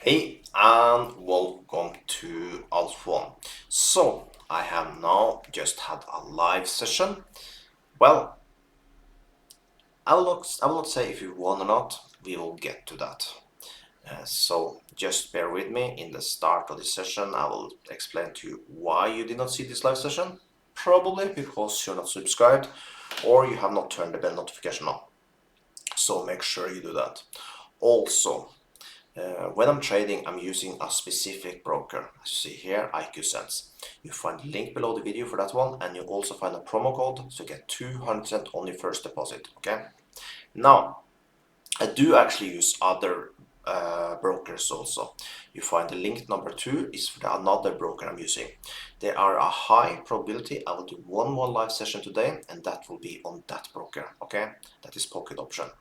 Hey and welcome to Alpha One. So I have now just had a live session. Well, I will not say if you won or not. We will get to that. So just bear with me. In the start of this session, I will explain to you why you did not see this live session. Probably because you're not subscribed or you have not turned the bell notification on. So make sure you do that. Also, when I'm trading, I'm using a specific broker. As you see here, IQSense. You find the link below the video for that one, and you also find a promo code to get 200% on your first deposit. Okay. Now, I do actually use other brokers also. You find the link number 2 is for another broker I'm using. There are a high probability I will do one more live session today, and that will be on that broker. Okay, that is Pocket Option.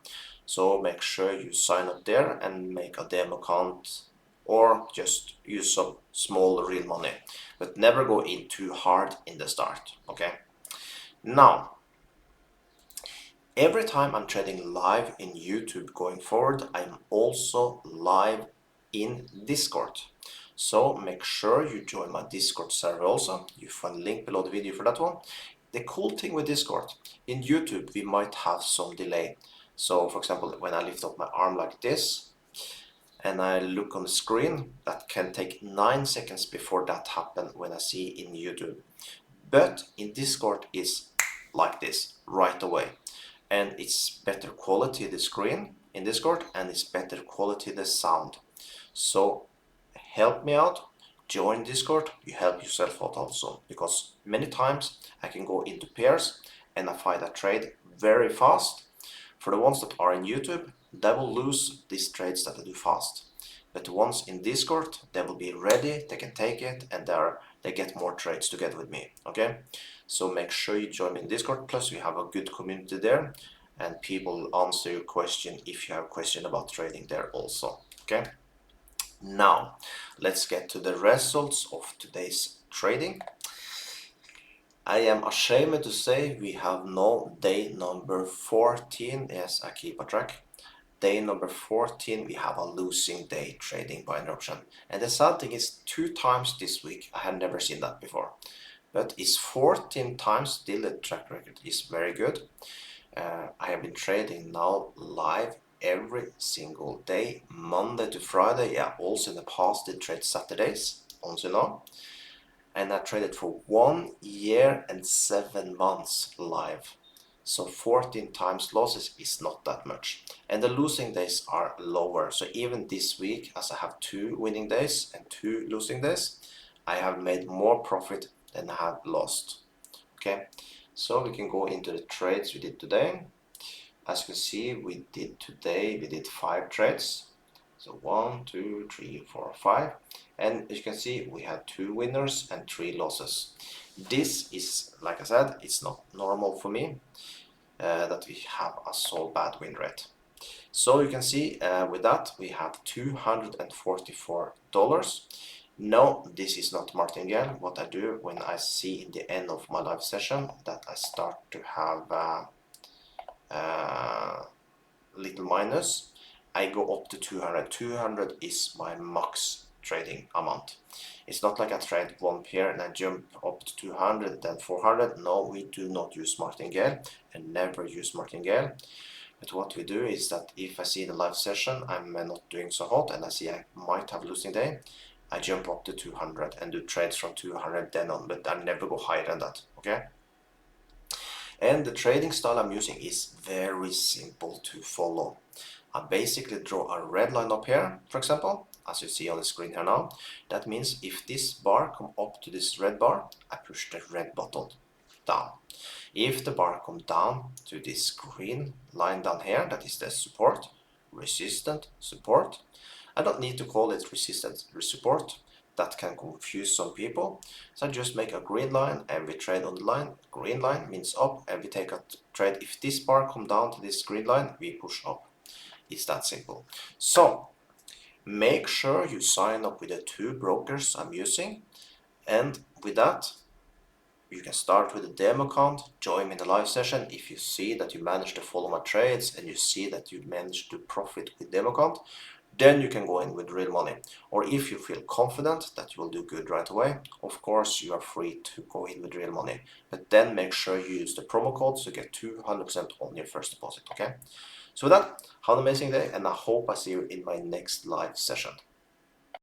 So make sure you sign up there and make a demo account or just use some small real money, but never go in too hard in the start. Okay. Now, every time I'm trading live in YouTube going forward, I'm also live in Discord. So make sure you join my Discord server also. You find a link below the video for that one. The cool thing with Discord, in YouTube we might have some delay. So for example, when I lift up my arm like this and I look on the screen, that can take 9 seconds before that happens when I see in YouTube. But in Discord is like this right away, and it's better quality the screen in Discord and it's better quality the sound. So help me out, join Discord, you help yourself out also, because many times I can go into pairs and I find a trade very fast. For the ones that are in YouTube, they will lose these trades that I do fast. But the ones in Discord, they will be ready, they can take it, and they get more trades together with me. Okay, so make sure you join in Discord. Plus, we have a good community there, and people answer your question if you have a question about trading there also. Okay, now let's get to the results of today's trading. I am ashamed to say we have no day number 14. Yes, I keep a track. Day number 14, we have a losing day trading binary option. And the sad thing is 2 times this week. I have never seen that before. But it's 14 times, still the track record is very good. I have been trading now live every single day, Monday to Friday. Yeah, also in the past did trade Saturdays, also now. And I traded for 1 year and 7 months live. So 14 times losses is not that much. And the losing days are lower. So even this week, as I have 2 winning days and 2 losing days, I have made more profit than I have lost. Okay, so we can go into the trades we did today. As you can see, we did 5 trades. So 1, 2, 3, 4, 5. And as you can see, we had 2 winners and 3 losses. This is, like I said, it's not normal for me that we have a so bad win rate. So you can see with that we have $244. No, this is not martingale. What I do when I see in the end of my live session that I start to have little minus, I go up to 200. 200 is my max trading amount. It's not like I trade one pair and I jump up to 200, then 400. No, we do not use martingale and never use martingale. But what we do is that if I see the live session I'm not doing so hot and I see I might have losing day, I jump up to 200 and do trades from 200 then on, but I never go higher than that. Okay. And the trading style I'm using is very simple to follow. I basically draw a red line up here, for example, as you see on the screen here now. That means if this bar come up to this red bar, I push the red button down. If the bar come down to this green line down here, that is the support, resistant, support. I don't need to call it resistance support. That can confuse some people. So I just make a green line and we trade on the line. Green line means up and we take a trade. If this bar come down to this green line, we push up. It's that simple. So make sure you sign up with the 2 brokers I'm using. And with that, you can start with a demo account, join me in the live session. If you see that you manage to follow my trades and you see that you manage to profit with demo account, then you can go in with real money. Or if you feel confident that you will do good right away, of course you are free to go in with real money. But then make sure you use the promo code to get 200% on your first deposit, okay? So with that, have an amazing day, and I hope I see you in my next live session.